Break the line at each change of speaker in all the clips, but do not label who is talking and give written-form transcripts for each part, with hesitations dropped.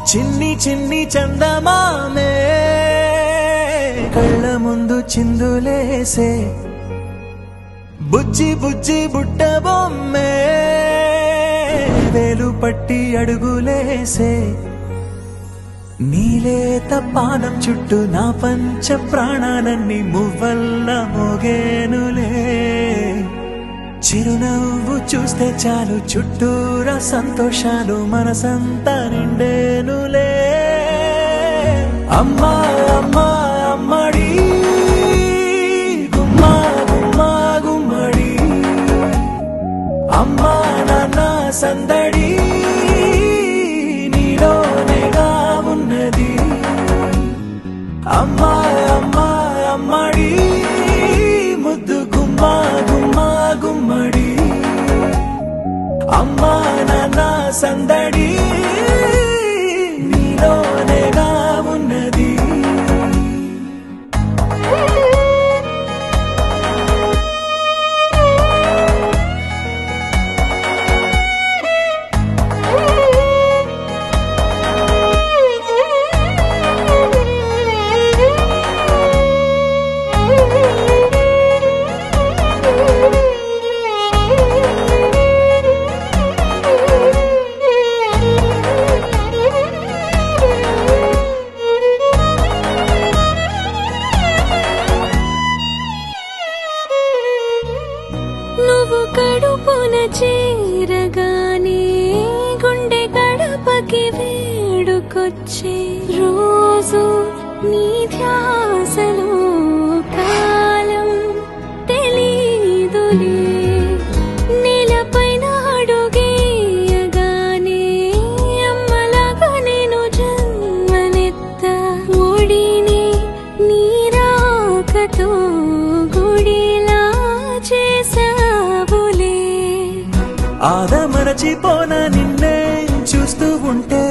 చిన్ని చిన్ని చందమామే కళ్ళ ముందు చిందులేసే బుజ్జి బుజ్జి బుట్ట బొమ్మే వేలు పట్టి అడుగులేసే నీలేత పానం చుట్టూ నా పంచ ప్రాణాలన్నీ మువ్వల్ల మోగేనులే చిరునవ్వు చూస్తే చాలు చుట్టూరా సంతోషాలు మనసంతా నిండేనులే అమ్మా అమ్మా అమ్మడి గుమ్మా గుమ్మా గుమ్మడి అమ్మా నాన్న సందడి నీలోనేగా ఉన్నది అమ్మా అమ్మా అమ్మడి ముద్దు గుమ్మా గుమ్మా గుమ్మడి అమ్మా నాన్న సందడి నీలోనేగా ఉన్నది
నువ్వు కడుపున చేరగానే గుండె గడపకి వేడుకొచ్చే రోజు నీ ధ్యాసలో కాలం తెలీదులే నేలపైన అడుగేయగానే అమ్మలాగా నేను జన్మనెత్త ఒడిని నీ రాకతో గుడిలా చేసావులే
ఆదమరచిపోనా నిన్నే చూస్తూ ఉంటే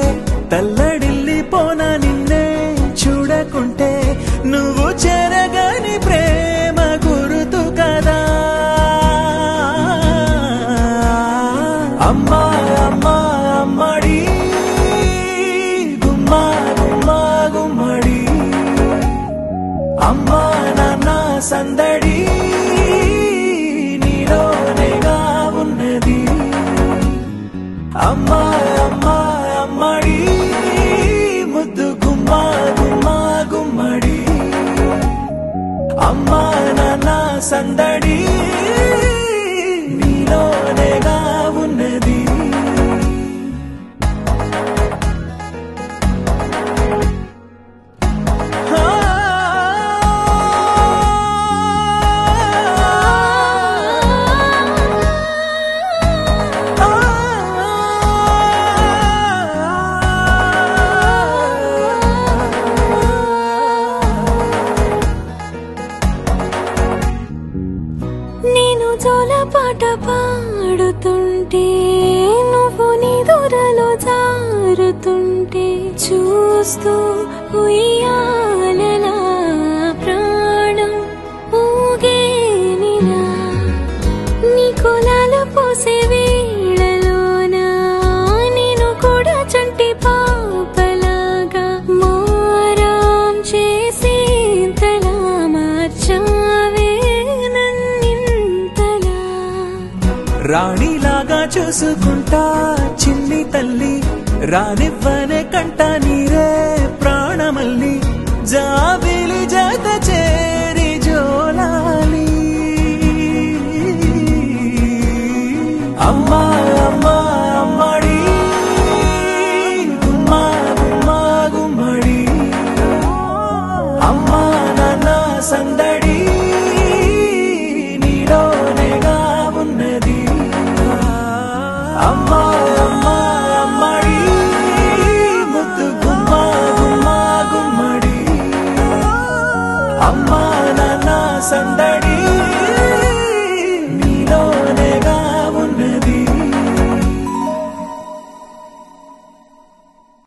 తల్లడిల్లిపోనా నిన్నే చూడకుంటే నువ్వు చెరగని ప్రేమ గురుతు కదా అమ్మా అమ్మా అమ్మడి గుమ్మా గుమ్మా గుమ్మడి అమ్మా నాన్న సందడి నీలోనేగా ఉన్నది అమ్మా అమ్మా అమ్మడి ముద్దు గుమ్మా గుమ్మా గుమ్మడి అమ్మా నాన్న సందడి నీలోనేగా ఉన్నది
నేను జోలపాట పాడుతుంటే నువ్వు నీ దూరలో జారుతుంటే చూస్తూ ఉయ్యాలలా ప్రాణం ఊగేనిలా నీ కులాల పోసే వేళలోనా నేను కూడా చంటి పాపలాగా మారాం చేసేంతలా మార్చావే నన్నింతలా
రాణిలాగా చూసుకుంటా చిన్ని తల్లి రానివ్వనే కంట నీరే ప్రాణమల్లి జాబిలి జత చేరి జోలాలి అమ్మా అమ్మా అమ్మడి గుమ్మా గుమ్మా గుమ్మడి అమ్మా నాన్న సందడి నీలోనేగా ఉన్నది అమ్మా అమ్మా అమ్మడి ముద్దు గుమ్మా గుమ్మా గుమ్మడి అమ్మా నాన్న సందడి